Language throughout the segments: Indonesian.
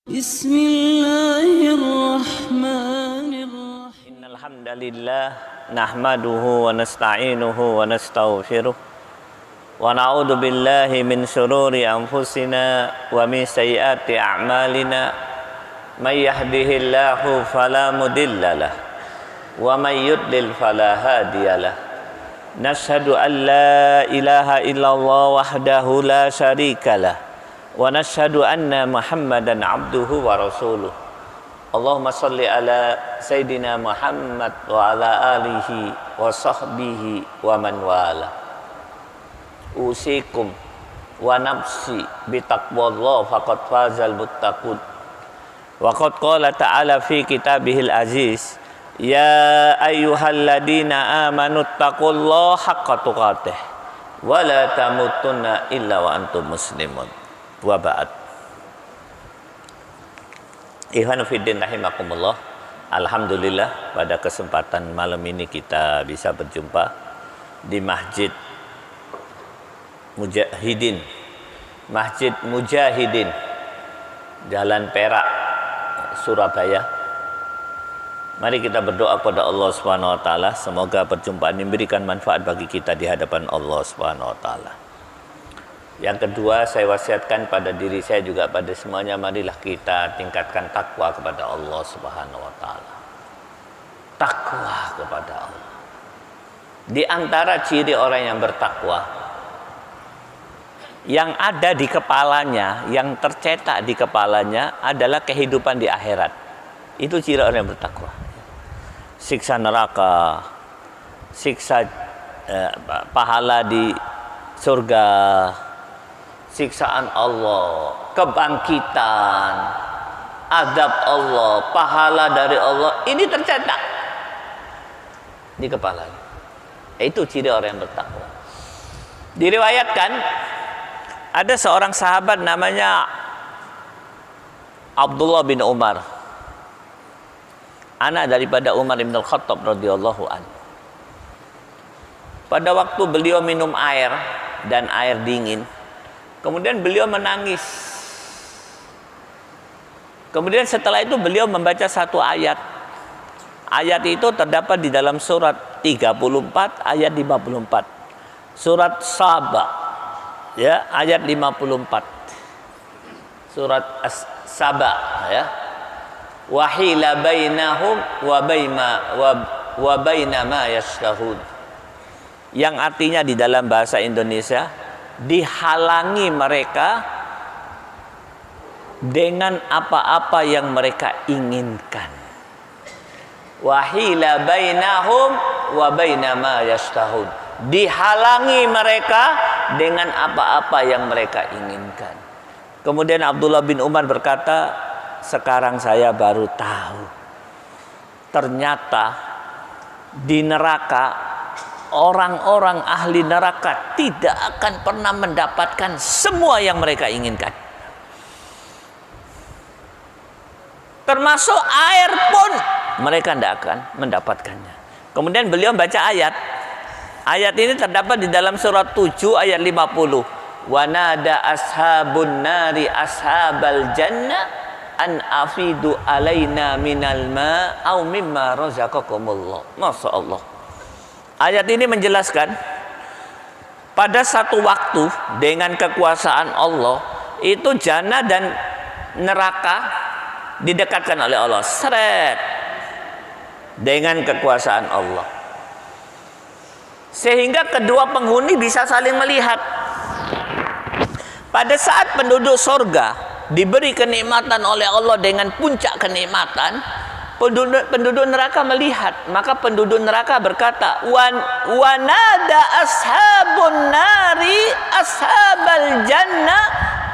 Bismillahirrahmanirrahim. Innal hamdalillah nahmaduhu wa nasta'inuhu wa nastaghfiruh wa na'udzu billahi min shururi anfusina wa min sayyiati a'malina may yahdihillahu fala mudhillalah wa may yudlil fala hadiyalah. Nashhadu an la ilaha illallah wahdahu la syarikalah wa nashhadu anna Muhammadan abduhu wa rasuluh. Allahumma salli ala Sayyidina Muhammad wa ala alihi wa sahbihi wa man wala. Usikum wa nafsi bitaqwallah faqad fazal muttaqun. Wa qad qala ta'ala fi kitabihil aziz, ya ayyuhalladzina amanu taqullaha haqqa tuqatih wa la tamutunna illa wa antum muslimun. Wa ba'd. Ikhwan fiddin rahimakumullah. Alhamdulillah pada kesempatan malam ini kita bisa berjumpa di Masjid Mujahidin, Masjid Mujahidin, Jalan Perak, Surabaya. Mari kita berdoa kepada Allah Subhanahu wa taala, semoga perjumpaan ini memberikan manfaat bagi kita di hadapan Allah Subhanahu wa taala. Yang kedua, saya wasiatkan pada diri saya juga pada semuanya, marilah kita tingkatkan takwa kepada Allah Subhanahu wa taala. Takwa kepada Allah. Di antara ciri orang yang bertakwa, yang ada di kepalanya, yang tercetak di kepalanya adalah kehidupan di akhirat. Itu ciri orang yang bertakwa. Siksa neraka, siksa pahala di surga, siksaan Allah, kebangkitan, azab Allah, pahala dari Allah, ini tercetak di kepalanya. Itu ciri orang yang bertakwa. Diriwayatkan ada seorang sahabat namanya Abdullah bin Umar, anak daripada Umar bin Al-Khattab radhiyallahu anhu. Pada waktu beliau minum air dan air dingin, kemudian beliau menangis. Kemudian setelah itu beliau membaca satu ayat. Ayat itu terdapat di dalam surat 34 ayat 54. Surat Saba, ya, ayat 54. Surat Saba, ya. Wahila bainahum wa baina ma yashtahun. Yang artinya di dalam bahasa Indonesia, dihalangi mereka dengan apa-apa yang mereka inginkan. Wahila bainahum wa baina ma yashtahun. Dihalangi mereka dengan apa-apa yang mereka inginkan. Kemudian Abdullah bin Umar berkata, sekarang saya baru tahu, ternyata di neraka orang-orang ahli neraka tidak akan pernah mendapatkan semua yang mereka inginkan. Termasuk air pun mereka tidak akan mendapatkannya. Kemudian beliau baca ayat. Ayat ini terdapat di dalam surat 7 ayat 50. Wa nada ashabun nari ashabal jannah an afidu alaina minal ma au mimma razaqakumullah. Masya Allah. Ayat ini menjelaskan pada satu waktu dengan kekuasaan Allah itu jannah dan neraka didekatkan oleh Allah. Seret dengan kekuasaan Allah. Sehingga kedua penghuni bisa saling melihat. Pada saat penduduk surga diberi kenikmatan oleh Allah dengan puncak kenikmatan, penduduk neraka melihat, maka penduduk neraka berkata, wa nada ashabun nari ashabal jannah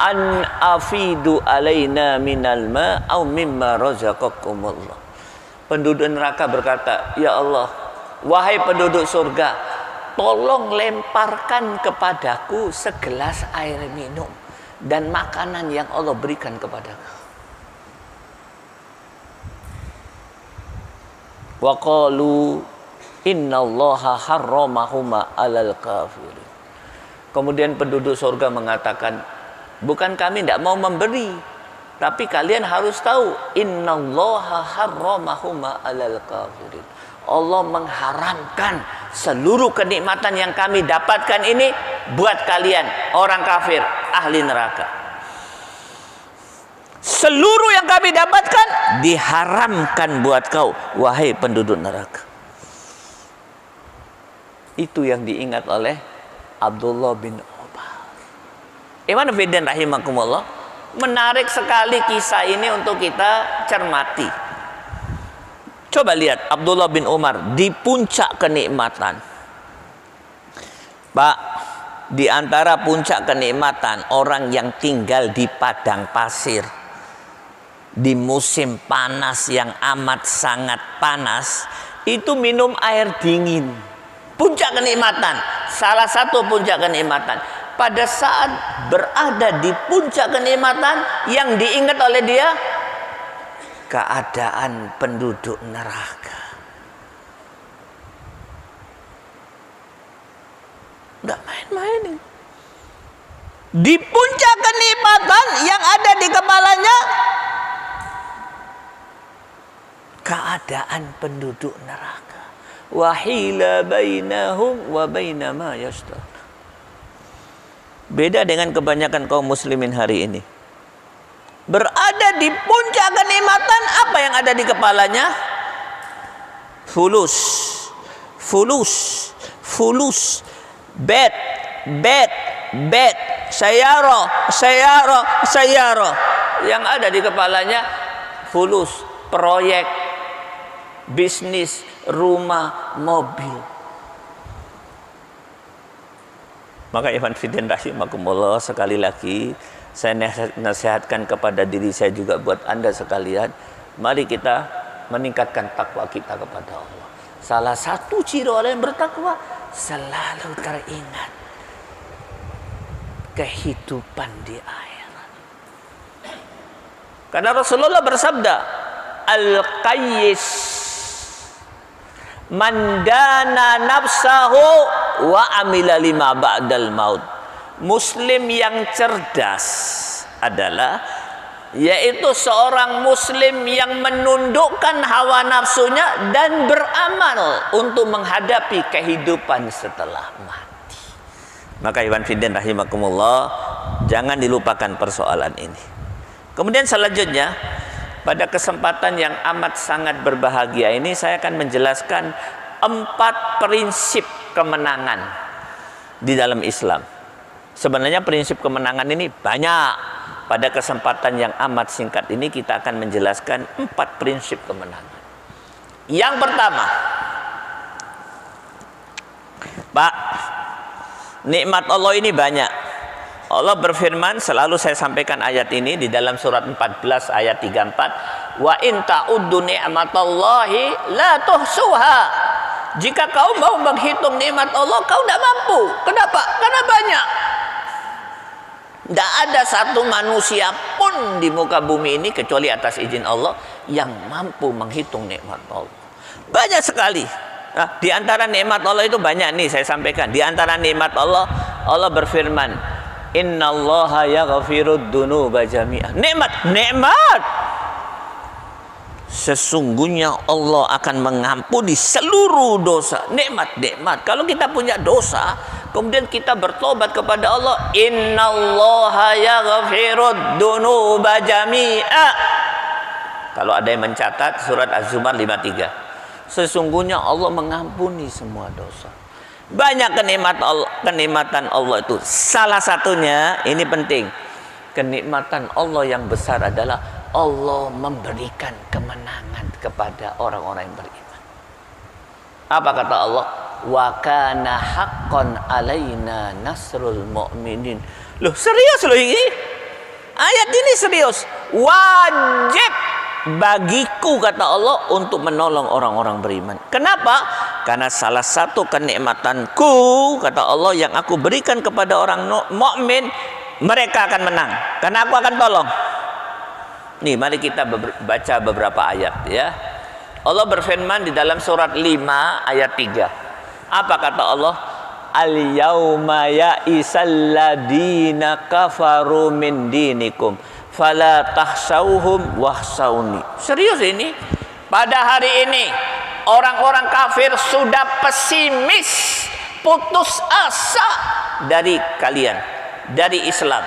an afidu alaina minal ma au mimma razaqakumullah. Penduduk neraka berkata, ya Allah, wahai penduduk surga, tolong lemparkan kepadaku segelas air minum dan makanan yang Allah berikan kepadaku. Wa qalu innallaha harramahuma 'alal kafirin. Kemudian penduduk surga mengatakan, bukan kami tidak mau memberi, Tapi kalian harus tahu, innallaha harramahuma 'alal kafirin. Allah mengharamkan seluruh kenikmatan yang kami dapatkan ini buat kalian orang kafir, ahli neraka. Seluruh yang kami dapatkan diharamkan buat kau, wahai penduduk neraka. Itu yang diingat oleh Abdullah bin Umar. Ikhwan fillah rahimakumullah. Menarik sekali kisah ini untuk kita cermati. Coba lihat Abdullah bin Umar di puncak kenikmatan. Pak, di antara puncak kenikmatan orang yang tinggal di padang pasir di musim panas yang amat sangat panas, itu minum air dingin. Puncak kenikmatan, salah satu puncak kenikmatan. Pada saat berada di puncak kenikmatan, yang diingat oleh dia keadaan penduduk neraka. Nggak main-main. Di puncak kenikmatan yang ada di kepalanya keadaan penduduk neraka. Wahila bainahum wa baina ma yashtahun. Beda dengan kebanyakan kaum muslimin hari ini. Berada di puncak kenikmatan, apa yang ada di kepalanya? Fulus, fulus, fulus, bed, bed, bed, sayara, sayara, sayara. Yang ada di kepalanya fulus, proyek, bisnis, rumah, mobil. Maka ikhwan fillah rahimakumullah, sekali lagi saya nasihatkan kepada diri saya juga buat Anda sekalian, mari kita meningkatkan takwa kita kepada Allah. Salah satu ciri orang yang bertakwa selalu teringat kehidupan di akhirat. Karena Rasulullah bersabda, al-qayyis mandana nafsahu wa amila lima ba'dal maut. Muslim yang cerdas adalah yaitu seorang muslim yang menundukkan hawa nafsunya dan beramal untuk menghadapi kehidupan setelah mati. Maka ikhwan fillah rahimakumullah, jangan dilupakan persoalan ini. Kemudian selanjutnya, pada kesempatan yang amat sangat berbahagia ini, saya akan menjelaskan 4 prinsip kemenangan di dalam Islam. Sebenarnya prinsip kemenangan ini banyak. Pada kesempatan yang amat singkat ini kita akan menjelaskan 4 prinsip kemenangan. Yang pertama, Pak, nikmat Allah ini banyak. Allah berfirman, selalu saya sampaikan ayat ini di dalam surat 14 ayat 34, wa in ta'uddu ni'matallahi la tuhsuha. Jika kau mau menghitung nikmat Allah, kau tidak mampu. Kenapa? Karena banyak. Tidak ada satu manusia pun di muka bumi ini kecuali atas izin Allah yang mampu menghitung nikmat Allah. Banyak sekali. Nah, di antara nikmat Allah itu banyak nih saya sampaikan. Di antara nikmat Allah, Allah berfirman, innallaha yaghfirud dzunuba jami'ah. Nikmat. Sesungguhnya Allah akan mengampuni seluruh dosa. Nikmat. Kalau kita punya dosa, kemudian kita bertobat kepada Allah, innallaha yaghfirud dzunuba jami'a. Kalau ada yang mencatat surat Az-Zumar 53. Sesungguhnya Allah mengampuni semua dosa. Banyak kenikmatan Allah itu. Salah satunya, ini penting, kenikmatan Allah yang besar adalah Allah memberikan kemenangan kepada orang-orang yang beriman. Apa kata Allah? Wa kana haqqan alaina nasrul mu'minin. Loh, serius loh ini? Ayat ini serius. Wajib bagiku, kata Allah, untuk menolong orang-orang beriman. Kenapa? Karena salah satu kenikmatanku, kata Allah, yang aku berikan kepada orang mukmin, mereka akan menang. Karena aku akan tolong. Nih, mari kita baca beberapa ayat ya. Allah berfirman di dalam surat 5 ayat 3. Apa kata Allah? Al-yauma ya'isal ladina kafaru min dinikum fala tahsauhum wahsauni. Serius ini. Pada hari ini orang-orang kafir sudah pesimis, putus asa dari kalian, dari Islam.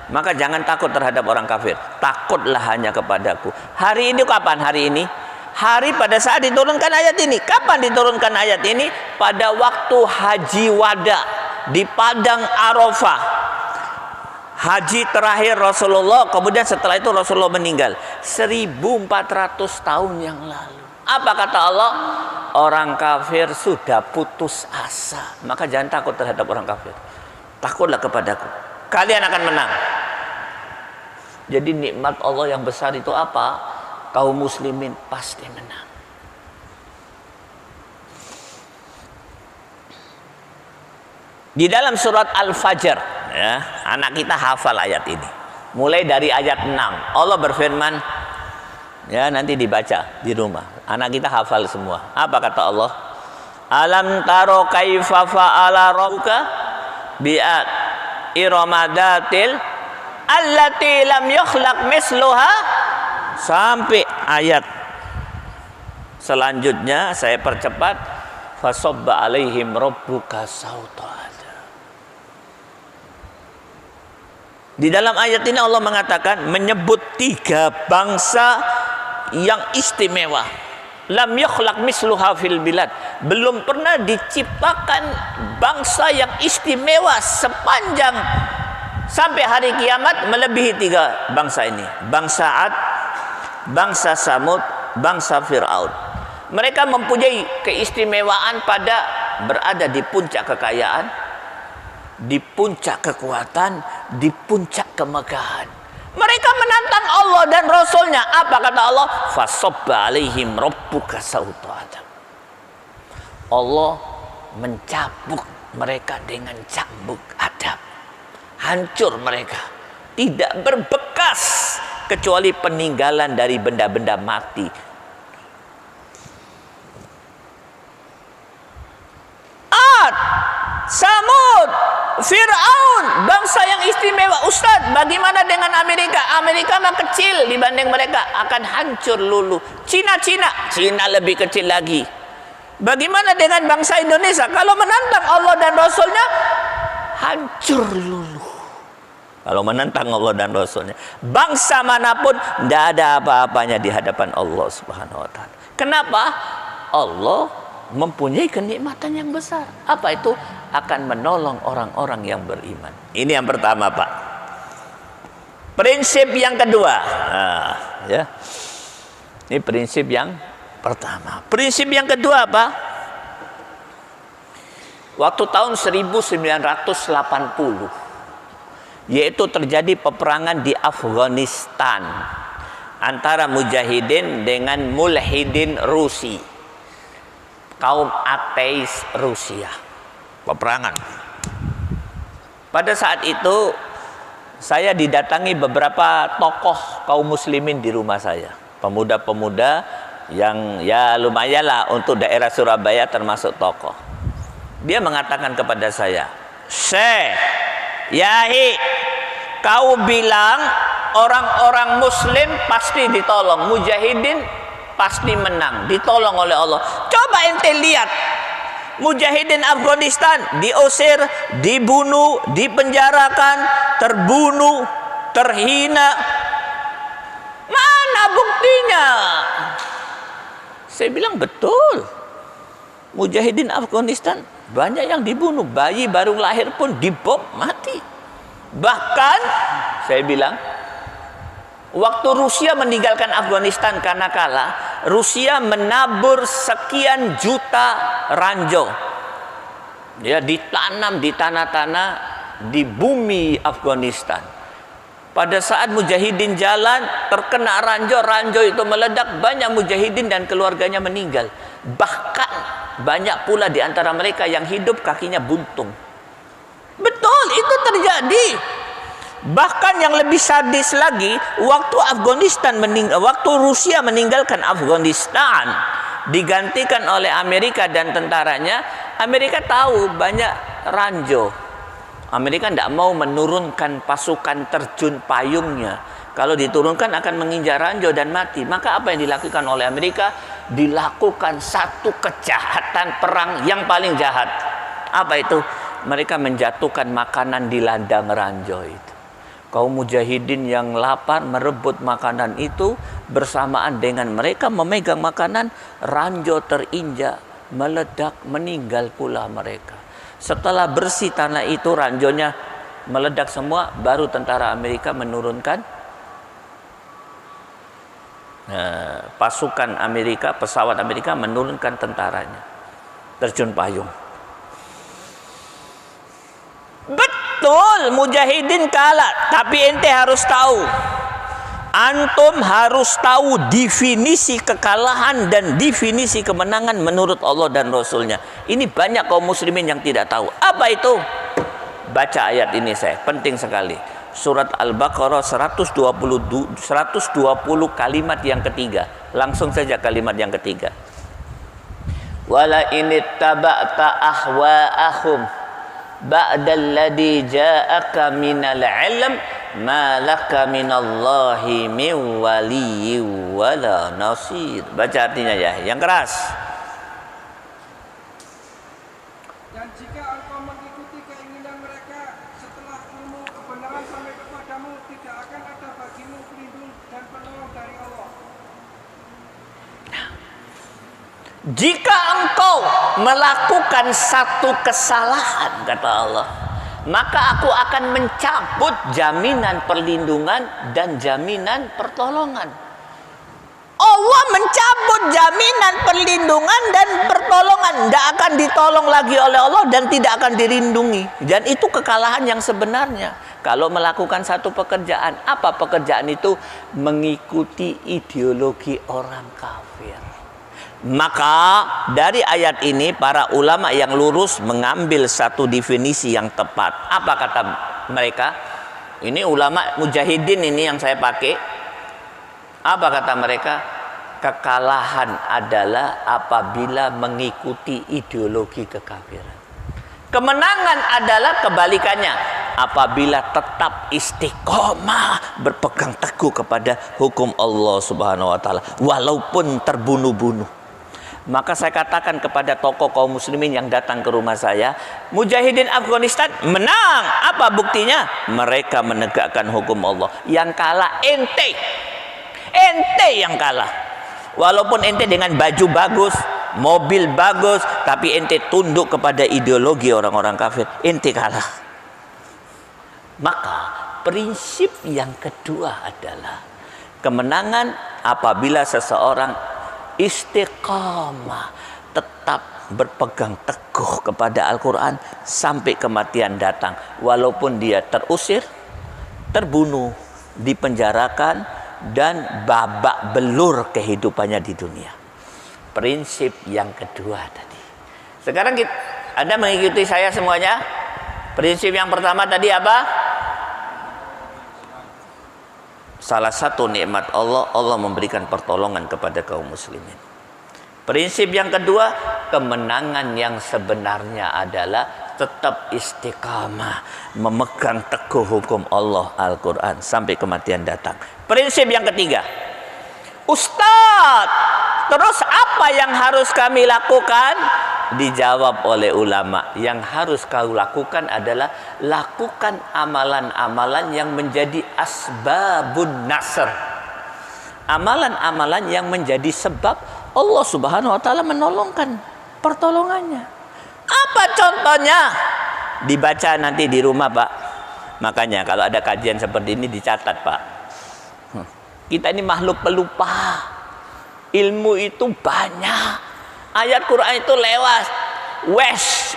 Maka jangan takut terhadap orang kafir. Takutlah hanya kepadaku. Hari ini kapan hari ini? Hari pada saat diturunkan ayat ini. Kapan diturunkan ayat ini? Pada waktu haji wada di Padang Arafah. Haji terakhir Rasulullah, kemudian setelah itu Rasulullah meninggal 1400 tahun yang lalu. Apa kata Allah? Orang kafir sudah putus asa. Maka jangan takut terhadap orang kafir. Takutlah kepadaku. Kalian akan menang. Jadi nikmat Allah yang besar itu apa? Kaum muslimin pasti menang. Di dalam surat Al-Fajr, ya, anak kita hafal ayat ini. Mulai dari ayat 6. Allah berfirman, ya nanti dibaca di rumah. Anak kita hafal semua. Apa kata Allah? Alam taro kaifa fa'ala rabbuka bi'at iramadatil allati lam yukhlaq misluha, sampai ayat selanjutnya saya percepat, fasobba alaihim rabbuka sauta. Di dalam ayat ini Allah mengatakan, menyebut 3 bangsa yang istimewa. Lam yukhlaq misluha fil bilad. Belum pernah diciptakan bangsa yang istimewa sepanjang sampai hari kiamat melebihi 3 bangsa ini. Bangsa Ad, bangsa Samud, bangsa Fir'aun. Mereka mempunyai keistimewaan pada berada di puncak kekayaan, di puncak kekuatan, di puncak kemegahan. Mereka menantang Allah dan Rasulnya. Apa kata Allah? Fasobba alaihim rabbuka sauta adab. Allah mencabuk mereka dengan cambuk adab. Hancur mereka. Tidak berbekas kecuali peninggalan dari benda-benda mati. Ad, Samud, Fir'aun, bangsa yang istimewa. Ustadz, bagaimana dengan Amerika? Amerika mah kecil dibanding mereka, akan hancur lulu. Cina lebih kecil lagi. Bagaimana dengan bangsa Indonesia? Kalau menantang Allah dan Rasulnya, hancur lulu. Kalau menantang Allah dan Rasulnya, bangsa manapun tidak ada apa-apanya di hadapan Allah Subhanahu wa Ta'ala. Kenapa? Allah mempunyai kenikmatan yang besar. Apa itu? Akan menolong orang-orang yang beriman. Ini yang pertama, Pak. Prinsip yang kedua. Nah, ya. Ini prinsip yang pertama. Prinsip yang kedua apa? Waktu tahun 1980, yaitu terjadi peperangan di Afghanistan antara mujahidin dengan mulhidin Rusia, kaum ateis Rusia. Peperangan. Pada saat itu saya didatangi beberapa tokoh kaum muslimin di rumah saya, pemuda-pemuda yang ya lumayanlah untuk daerah Surabaya termasuk tokoh. Dia mengatakan kepada saya, Syekh, Yai, kau bilang orang-orang muslim pasti ditolong, mujahidin pasti menang, ditolong oleh Allah. Coba ente lihat, mujahidin Afghanistan diusir, dibunuh, dipenjarakan, terbunuh, terhina. Mana buktinya? Saya bilang betul. Mujahidin Afghanistan banyak yang dibunuh, bayi baru lahir pun dibom mati. Bahkan saya bilang, waktu Rusia meninggalkan Afghanistan karena kalah, Rusia menabur sekian juta ranjau. Ya, ditanam di tanah-tanah di bumi Afghanistan. Pada saat mujahidin jalan, terkena ranjau itu meledak, banyak mujahidin dan keluarganya meninggal. Bahkan banyak pula di antara mereka yang hidup kakinya buntung. Betul, itu terjadi. Bahkan yang lebih sadis lagi, waktu Rusia meninggalkan Afghanistan, digantikan oleh Amerika dan tentaranya, Amerika tahu banyak ranjau. Amerika tidak mau menurunkan pasukan terjun payungnya Kalau diturunkan akan menginjak ranjau dan mati. Maka apa yang dilakukan oleh Amerika? Dilakukan satu kejahatan perang yang paling jahat. Apa itu? Mereka menjatuhkan makanan di ladang ranjau itu. Kaum mujahidin yang lapar merebut makanan itu, bersamaan dengan mereka memegang makanan, ranjau terinjak, meledak, meninggal pula mereka. Setelah bersih tanah itu, ranjaunya meledak semua, baru tentara Amerika menurunkan pasukan Amerika, pesawat Amerika menurunkan tentaranya, terjun payung. Betul, mujahidin kalah, tapi ente harus tahu, antum harus tahu definisi kekalahan dan definisi kemenangan menurut Allah dan Rasulnya. Ini banyak kaum muslimin yang tidak tahu. Apa itu? Baca ayat ini, saya penting sekali. Surat Al-Baqarah 120 kalimat yang ketiga. Langsung saja kalimat yang ketiga. Wala inittaba'ta ahwa'ahum ba'dalladzi ja'aka minal 'ilm ma laka minallahi min waliyyin wala nasir. Baca artinya ya, yang keras. Dan jika engkau mengikuti keinginan mereka setelah ilmu kebenaran sampai kepadamu, tidak akan ada bagimu pelindung dan penolong dari Allah. Jika engkau melakukan satu kesalahan, kata Allah, maka aku akan mencabut jaminan perlindungan dan jaminan pertolongan. Allah mencabut jaminan perlindungan dan pertolongan. Tidak akan ditolong lagi oleh Allah dan tidak akan dilindungi. Dan itu kekalahan yang sebenarnya. Kalau melakukan satu pekerjaan, apa pekerjaan itu? Mengikuti ideologi orang kafir. Maka dari ayat ini para ulama yang lurus mengambil satu definisi yang tepat. Apa kata mereka? Ini ulama mujahidin ini yang saya pakai. Apa kata mereka? Kekalahan adalah apabila mengikuti ideologi kekafiran. Kemenangan adalah kebalikannya, apabila tetap istiqomah berpegang teguh kepada hukum Allah Subhanahu wa taala walaupun terbunuh-bunuh. Maka saya katakan kepada tokoh kaum muslimin yang datang ke rumah saya, mujahidin Afghanistan menang. Apa buktinya? Mereka menegakkan hukum Allah. Yang kalah ente. Ente yang kalah. Walaupun ente dengan baju bagus, mobil bagus, tapi ente tunduk kepada ideologi orang-orang kafir, ente kalah. Maka prinsip yang kedua adalah kemenangan apabila seseorang istiqamah, tetap berpegang teguh kepada Al-Quran sampai kematian datang, walaupun dia terusir, terbunuh, dipenjarakan, dan babak belur kehidupannya di dunia. Prinsip yang kedua tadi. Sekarang kita, Anda mengikuti saya semuanya. Prinsip yang pertama tadi apa? Salah satu nikmat Allah, Allah memberikan pertolongan kepada kaum muslimin. Prinsip yang kedua, kemenangan yang sebenarnya adalah tetap istiqamah, memegang teguh hukum Allah Al-Quran sampai kematian datang. Prinsip yang ketiga, Ustadz, terus apa yang harus kami lakukan? Dijawab oleh ulama, yang harus kau lakukan adalah lakukan amalan-amalan yang menjadi asbabun nasr. Amalan-amalan yang menjadi sebab Allah Subhanahu wa taala menolongkan pertolongannya. Apa contohnya? Dibaca nanti di rumah, Pak. Makanya kalau ada kajian seperti ini dicatat, Pak. Kita ini makhluk pelupa. Ilmu itu banyak. Ayat Quran itu lewat.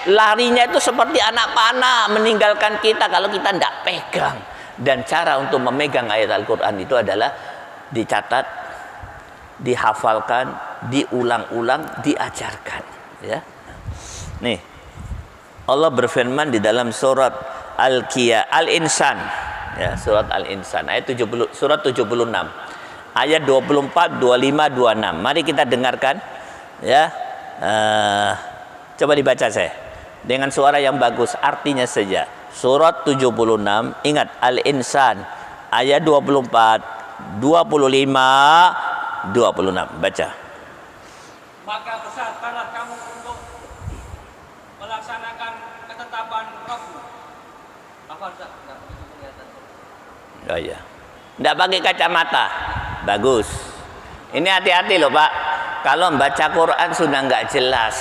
Larinya itu seperti anak panah meninggalkan kita kalau kita tidak pegang. Dan cara untuk memegang ayat Al-Quran itu adalah dicatat, dihafalkan, diulang-ulang, diajarkan. Ya. Nih, Allah berfirman di dalam surat Al-Insan, ya, surat Al-Insan ayat 70, surat 76 ayat 24, 25, 26. Mari kita dengarkan, ya. Coba dibaca saya dengan suara yang bagus, artinya saja. Surat 76, ingat Al-Insan ayat 24, 25, 26. Baca. Maka bersabarlah kamu untuk melaksanakan ketetapan Rabbmu. Apa Ustaz? Enggak begitu kelihatan. Oh iya. Enggak pakai kacamata. Bagus. Ini hati-hati loh, Pak. Kalau membaca Quran sudah enggak jelas.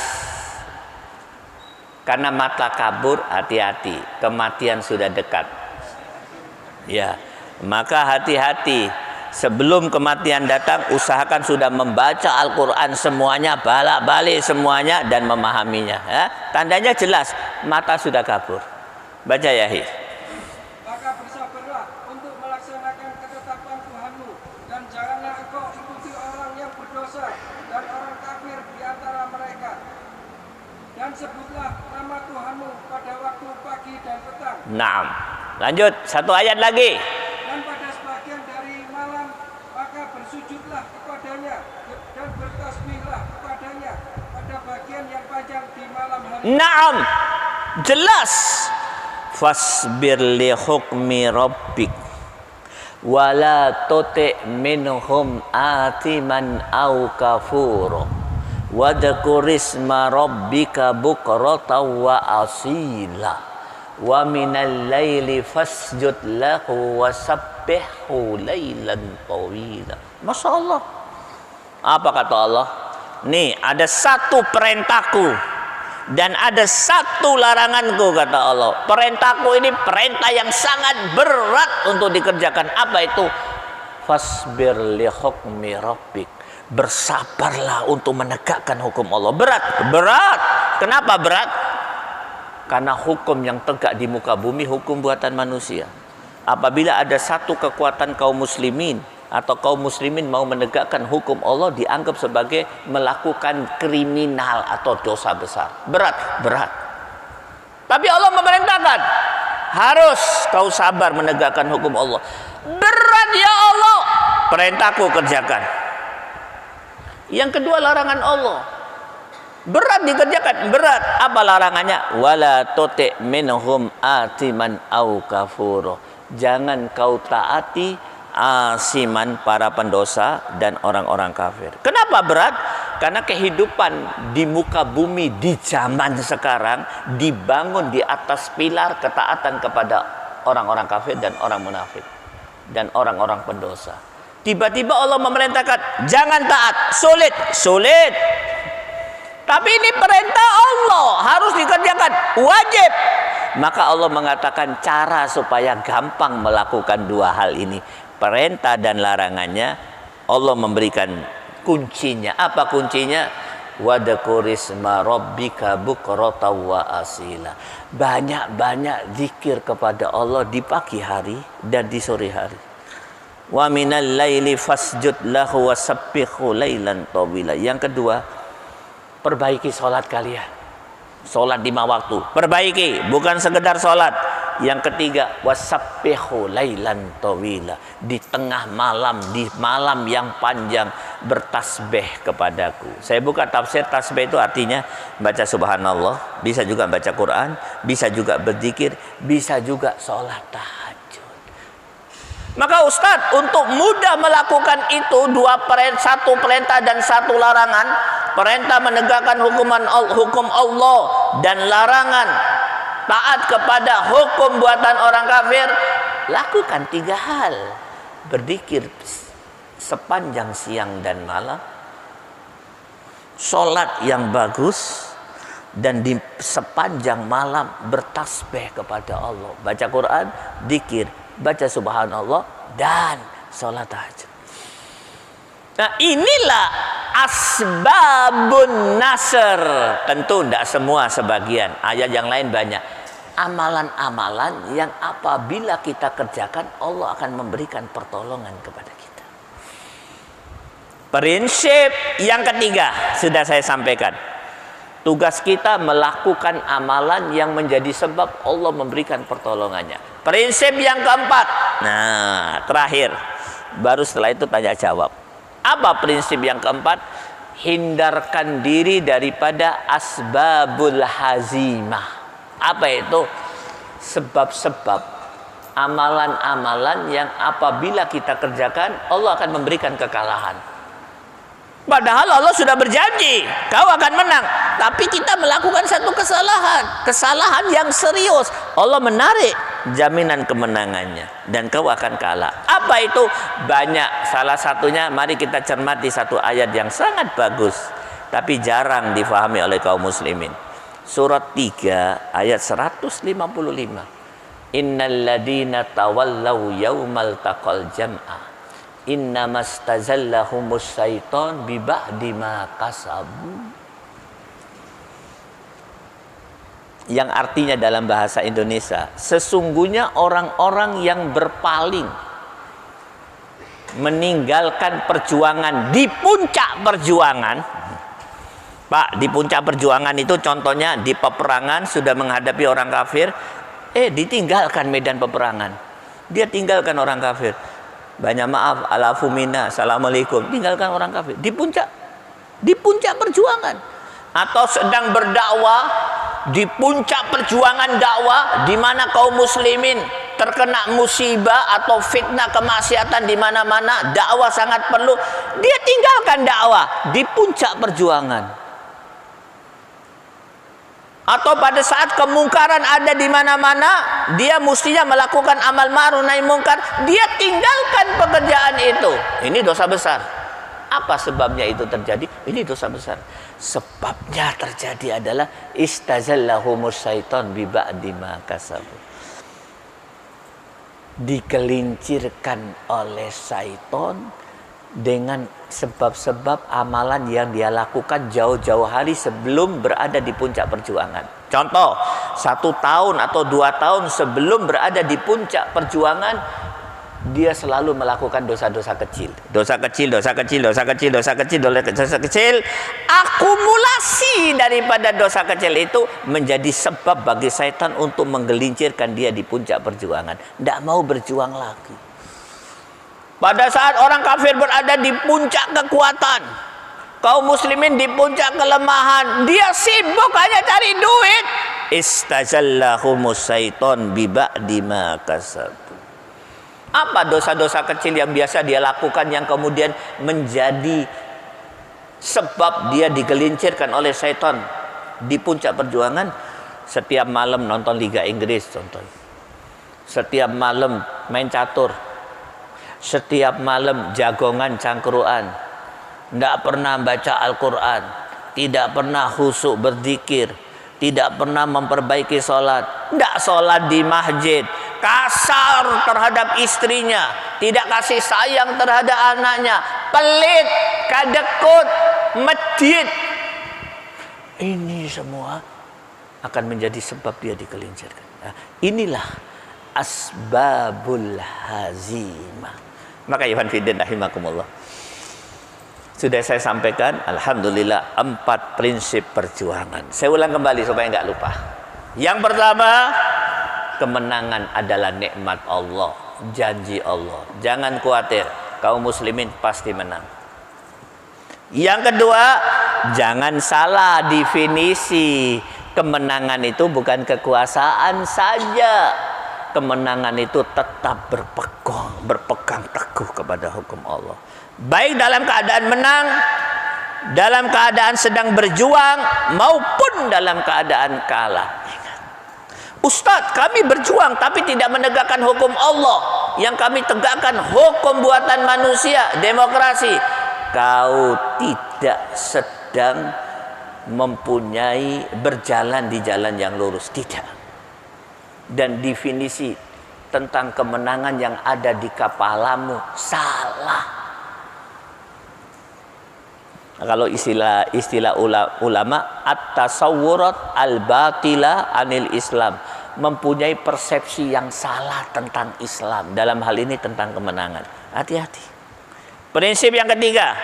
Karena mata kabur, hati-hati. Kematian sudah dekat. Ya. Maka hati-hati. Sebelum kematian datang, usahakan sudah membaca Al-Quran semuanya, balik-balik semuanya, dan memahaminya. Ya? Tandanya jelas, mata sudah kabur. Baca ya, Hi. Maka bersabarlah untuk melaksanakan ketetapan Tuhanmu, dan janganlah engkau ikuti orang yang berdosa dan orang kafir di antara mereka. Dan sebutlah nama Tuhanmu pada waktu pagi dan petang. Naam. Lanjut, satu ayat lagi. Dan pada sebagian dari malam, maka bersujudlah kepadanya dan bertasbihlah kepadanya pada bagian yang panjang di malam hari. Naam. Jelas. Fasbir li hukmi rabbik wala tuti minhum atiman au kafuro wadhkur isma rabbika bukratan wa asila wa minal laili fasjud lahu wasabbihhu lailan tawila. Masya Allah. Apa kata Allah? Nih, ada satu perintahku dan ada satu laranganku, kata Allah. Perintahku ini perintah yang sangat berat untuk dikerjakan. Apa itu? Fasbir li hukmi rabbik. Bersabarlah untuk menegakkan hukum Allah. Berat, berat. Kenapa berat? Karena hukum yang tegak di muka bumi hukum buatan manusia. Apabila ada satu kekuatan kaum muslimin atau kaum muslimin mau menegakkan hukum Allah, dianggap sebagai melakukan kriminal atau dosa besar. Berat, berat. Tapi Allah memerintahkan, harus kau sabar menegakkan hukum Allah. Berat ya Allah, perintahku kerjakan. Yang kedua, larangan Allah. Berat dikerjakan, berat. Apa larangannya? Wala tuti minhum atiman au kafuro. Jangan kau taati asiman, para pendosa dan orang-orang kafir. Kenapa berat? Karena kehidupan di muka bumi di zaman sekarang dibangun di atas pilar ketaatan kepada orang-orang kafir dan orang munafik dan orang-orang pendosa. Tiba-tiba Allah memerintahkan jangan taat, sulit, sulit. Tapi ini perintah Allah, harus dikerjakan, wajib. Maka Allah mengatakan cara supaya gampang melakukan dua hal ini, perintah dan larangannya. Allah memberikan kuncinya. Apa kuncinya? Wadhkur isma rabbika bukratan wa asila. Banyak-banyak zikir kepada Allah di pagi hari dan di sore hari. Wa minal laili fasjud lahu wasabbihhu lailan tawila. Yang kedua, perbaiki sholat kalian. Sholat 5 waktu, perbaiki, bukan sekedar sholat. Yang ketiga, wasabbihu lailan tawila. Di tengah malam, di malam yang panjang, bertasbih kepadaku. Saya buka tafsir. Tasbih itu artinya baca subhanallah, bisa juga baca Quran, bisa juga berzikir, bisa juga sholat tahajud. Maka Ustadz, untuk mudah melakukan itu, satu perintah dan satu larangan, perintah menegakkan hukum Allah dan larangan taat kepada hukum buatan orang kafir, lakukan 3 hal. Berzikir sepanjang siang dan malam, sholat yang bagus, dan di sepanjang malam bertasbih kepada Allah, baca Quran, zikir, baca subhanallah, dan sholat tahajud. Nah, inilah asbabun nasr. Tentu tidak semua, sebagian. Ayat yang lain banyak. Amalan-amalan yang apabila kita kerjakan, Allah akan memberikan pertolongan kepada kita. Prinsip yang ketiga sudah saya sampaikan. Tugas kita melakukan amalan yang menjadi sebab Allah memberikan pertolongannya. Prinsip yang keempat. Nah, terakhir. Baru setelah itu tanya jawab. Apa prinsip yang keempat? Hindarkan diri daripada asbabul hazimah. Apa itu? Sebab-sebab amalan-amalan yang apabila kita kerjakan Allah akan memberikan kekalahan. Padahal Allah sudah berjanji kau akan menang, tapi kita melakukan satu kesalahan yang serius. Allah menarik jaminan kemenangannya dan kau akan kalah. Apa itu? Banyak. Salah satunya mari kita cermati satu ayat yang sangat bagus tapi jarang difahami oleh kaum muslimin. Surat 3 ayat 155. Innal ladina tawallaw yaumal taqal jam'a innamastazallahumus syaiton bi ba'di ma kasabu. Yang artinya dalam bahasa Indonesia, sesungguhnya orang-orang yang berpaling meninggalkan perjuangan di puncak perjuangan. Pak, di puncak perjuangan itu contohnya di peperangan sudah menghadapi orang kafir, ditinggalkan medan peperangan. Dia tinggalkan orang kafir. Banyak maaf, alafumina, assalamualaikum, tinggalkan orang kafir di puncak perjuangan. Atau sedang berdakwah di puncak perjuangan dakwah di mana kaum muslimin terkena musibah atau fitnah kemaksiatan di mana-mana, dakwah sangat perlu, dia tinggalkan dakwah di puncak perjuangan. Atau pada saat kemungkaran ada di mana-mana, dia mestinya melakukan amal ma'ruf nahi mungkar, dia tinggalkan pekerjaan itu. Ini dosa besar. Apa sebabnya itu terjadi? Ini dosa besar. Sebabnya terjadi adalah istazallahumus syaiton bi ba'di ma kasabu. Dikelincirkan oleh syaiton dengan sebab-sebab amalan yang dia lakukan jauh-jauh hari sebelum berada di puncak perjuangan. Contoh, 1 tahun atau 2 tahun sebelum berada di puncak perjuangan, dia selalu melakukan dosa-dosa kecil. Dosa kecil. Akumulasi daripada dosa kecil itu menjadi sebab bagi syaitan untuk menggelincirkan dia di puncak perjuangan. Tidak mau berjuang lagi. Pada saat orang kafir berada di puncak kekuatan, kaum muslimin di puncak kelemahan, dia sibuk hanya cari duit. Istazallahumus syaiton bi ba'di ma kasabu. Apa dosa-dosa kecil yang biasa dia lakukan yang kemudian menjadi sebab dia digelincirkan oleh syaitan di puncak perjuangan? Setiap malam nonton Liga Inggris contohnya. Setiap malam main catur. Setiap malam jagongan cangkruan, tidak pernah baca Al-Quran, tidak pernah khusyuk berzikir, tidak pernah memperbaiki sholat, tidak sholat di masjid, kasar terhadap istrinya, tidak kasih sayang terhadap anaknya, pelit, kadekut, masjid. Ini semua akan menjadi sebab dia digelincirkan. Nah, inilah asbabul hazimah. Maka Ikhwan Fiddin rahimakumullah, sudah saya sampaikan alhamdulillah 4 prinsip perjuangan. Saya ulang kembali supaya nggak lupa. Yang pertama, kemenangan adalah nikmat Allah, janji Allah. Jangan khawatir, kaum muslimin pasti menang. Yang kedua, jangan salah definisi. Kemenangan itu bukan kekuasaan saja. Kemenangan itu tetap berpegang teguh kepada hukum Allah. Baik dalam keadaan menang, dalam keadaan sedang berjuang, maupun dalam keadaan kalah. Ustadz, kami berjuang tapi tidak menegakkan hukum Allah. Yang kami tegakkan hukum buatan manusia, demokrasi. Kau tidak sedang mempunyai berjalan di jalan yang lurus. Tidak. Dan definisi tentang kemenangan yang ada di kepalamu salah. Kalau istilah ulama at-tasawwurat al-batila anil Islam, mempunyai persepsi yang salah tentang Islam, dalam hal ini tentang kemenangan. Hati-hati. Prinsip yang ketiga,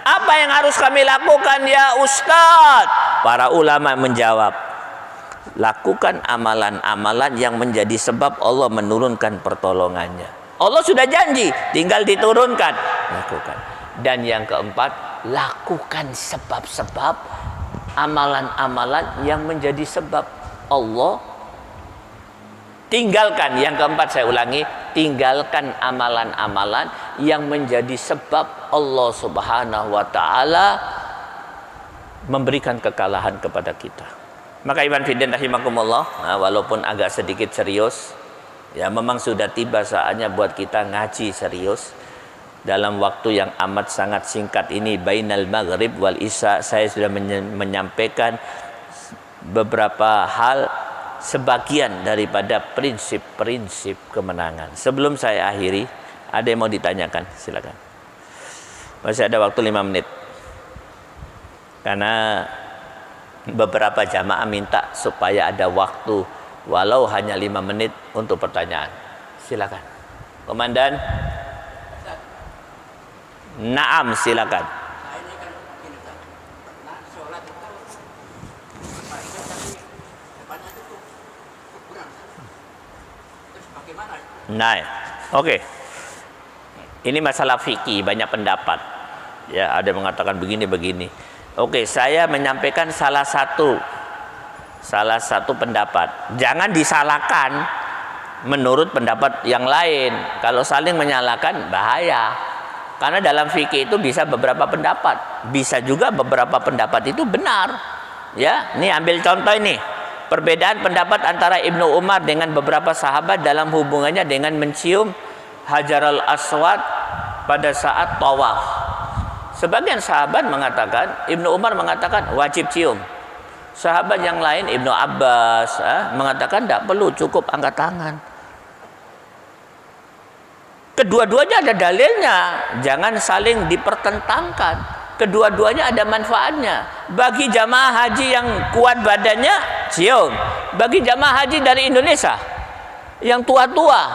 apa yang harus kami lakukan ya Ustadz? Para ulama menjawab, lakukan amalan-amalan yang menjadi sebab Allah menurunkan pertolongannya. Allah sudah janji, tinggal diturunkan. Lakukan. Dan yang keempat, lakukan sebab-sebab amalan-amalan yang menjadi sebab Allah Tinggalkan, yang keempat saya ulangi, tinggalkan amalan-amalan yang menjadi sebab Allah Subhanahu wa taala memberikan kekalahan kepada kita. Maka Iwan Fidin rahimakumullah, walaupun agak sedikit serius, ya memang sudah tiba saatnya buat kita ngaji serius. Dalam waktu yang amat sangat singkat ini, bainal maghrib wal isya, saya sudah menyampaikan beberapa hal, sebagian daripada prinsip-prinsip kemenangan. Sebelum saya akhiri, ada yang mau ditanyakan? Silakan. Masih ada waktu 5 menit. Karena beberapa jamaah minta supaya ada waktu walau hanya 5 menit untuk pertanyaan. Silakan. Komandan. Naam, silakan. Nah, oke. Ini masalah fikih, banyak pendapat. Ya, ada yang mengatakan begini. Oke, saya menyampaikan salah satu pendapat. Jangan disalahkan menurut pendapat yang lain. Kalau saling menyalahkan bahaya. Karena dalam fikih itu bisa beberapa pendapat. Bisa juga beberapa pendapat itu benar. Ya, ini ambil contoh ini. Perbedaan pendapat antara Ibnu Umar dengan beberapa sahabat dalam hubungannya dengan mencium Hajarul Aswad pada saat tawaf. Sebagian sahabat mengatakan, Ibnu Umar mengatakan wajib cium. Sahabat yang lain, Ibnu Abbas mengatakan tidak perlu, cukup angkat tangan. Kedua-duanya ada dalilnya, jangan saling dipertentangkan. Kedua-duanya ada manfaatnya. Bagi jamaah haji yang kuat badannya, cium. Bagi jamaah haji dari Indonesia yang tua-tua,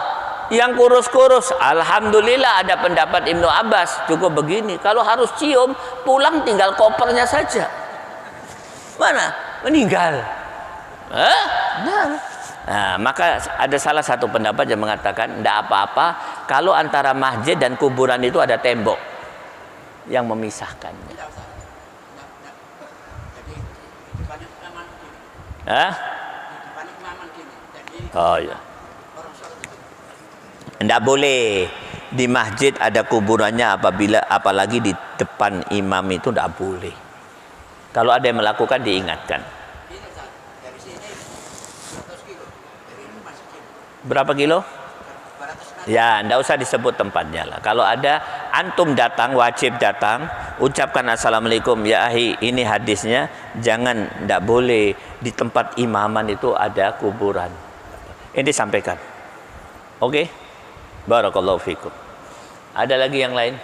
yang kurus-kurus, alhamdulillah ada pendapat Ibnu Abbas, cukup begini. Kalau harus cium, pulang tinggal kopernya saja. Mana? Meninggal. Nah, maka ada salah satu pendapat yang mengatakan tidak apa-apa kalau antara masjid dan kuburan itu ada tembok yang memisahkannya. Oh ya. Tidak boleh di masjid ada kuburannya apalagi di depan imam itu tidak boleh. Kalau ada yang melakukan diingatkan. Berapa kilo? Ya, tidak usah disebut tempatnya lah. Kalau ada antum datang, wajib datang, ucapkan assalamualaikum ya ahi, ini hadisnya, jangan, tidak boleh di tempat imaman itu ada kuburan. Ini disampaikan. Oke? Barakallahu fikum. Ada lagi yang lain?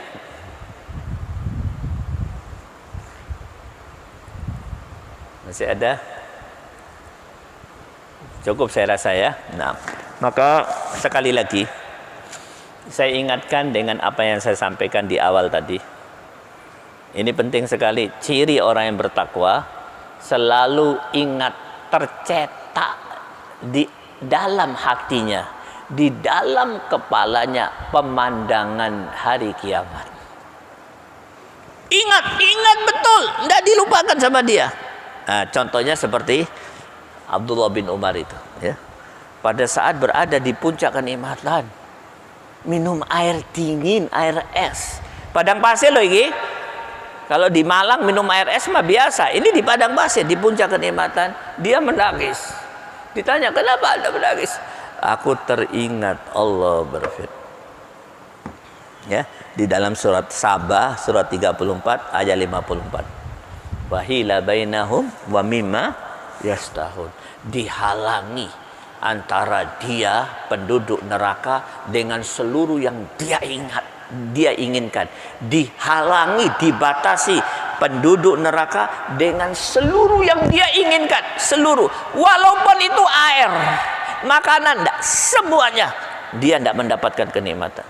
Masih ada? Cukup saya rasa ya. Nah, maka sekali lagi saya ingatkan dengan apa yang saya sampaikan di awal tadi. Ini penting sekali. Ciri orang yang bertakwa selalu ingat, tercetak di dalam hatinya, di dalam kepalanya pemandangan hari kiamat. Ingat betul, tidak dilupakan sama dia. Nah, contohnya seperti Abdullah bin Umar itu, ya. Pada saat berada di puncak kenikmatan, minum air dingin, air es. Padang pasir loh ini. Kalau di Malang minum air es mah biasa. Ini di padang pasir, di puncak kenikmatan, dia menangis. Ditanya, kenapa Anda menangis? Aku teringat Allah berfirman. Ya, di dalam surat Sabah, surat 34 ayat 54. Wahila bainahum wa mimma yastahun. Dihalangi antara dia penduduk neraka dengan seluruh yang dia inginkan. Dihalangi, dibatasi penduduk neraka dengan seluruh yang dia inginkan. Seluruh, walaupun itu air, makanan, semuanya dia tidak mendapatkan kenikmatan.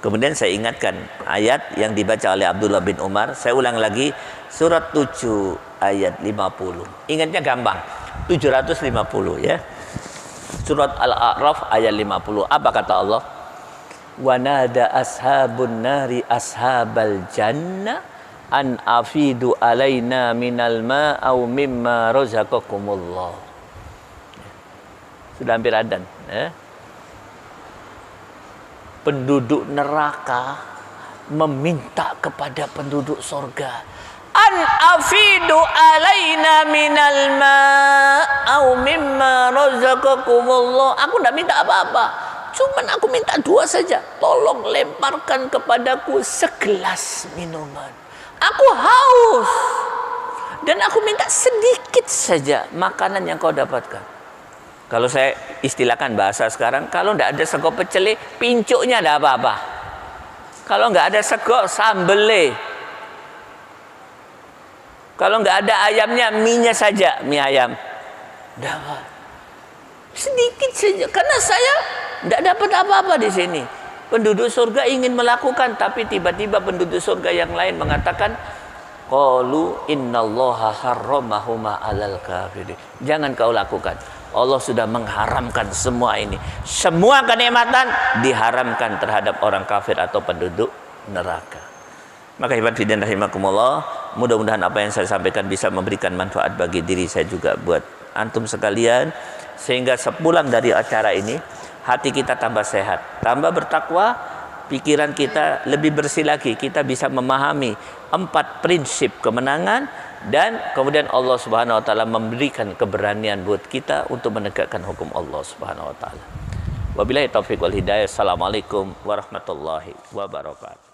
Kemudian saya ingatkan ayat yang dibaca oleh Abdullah bin Umar. Saya ulang lagi, surat 7 ayat 50. Ingatnya gampang, 750 ya. Surat Al-A'raf ayat 50. Apa kata Allah? Wa nada ashabun nari ashabal jannah an afidu alaina minal ma'aw mimma razaqakumullah. Sudah hampir adzan. Penduduk neraka meminta kepada penduduk surga, an afidu alaina minal au mimma razaqakumullah. Aku tidak minta apa-apa, cuman aku minta dua saja. Tolong lemparkan kepadaku segelas minuman. Aku haus dan aku minta sedikit saja makanan yang kau dapatkan. Kalau saya istilahkan bahasa sekarang, kalau tidak ada sego pecele, pincuknya tidak apa-apa. Kalau nggak ada sego, sambele. Kalau nggak ada ayamnya, mie-nya saja, mie ayam. Dapat sedikit saja, karena saya tidak dapat apa-apa di sini. Penduduk surga ingin melakukan, tapi tiba-tiba penduduk surga yang lain mengatakan, qalu innallaha harramahuma 'alal kafirin. Jangan kau lakukan. Allah sudah mengharamkan semua ini. Semua kenikmatan diharamkan terhadap orang kafir atau penduduk neraka. Maka ikhwan fillah rahimakumullah, mudah-mudahan apa yang saya sampaikan bisa memberikan manfaat bagi diri saya juga buat antum sekalian, sehingga sepulang dari acara ini hati kita tambah sehat, tambah bertakwa, pikiran kita lebih bersih lagi, kita bisa memahami 4 prinsip kemenangan, dan kemudian Allah Subhanahu wa taala memberikan keberanian buat kita untuk menegakkan hukum Allah Subhanahu wa taala. Wabillahi taufiq wal hidayah. Assalamualaikum warahmatullahi wabarakatuh.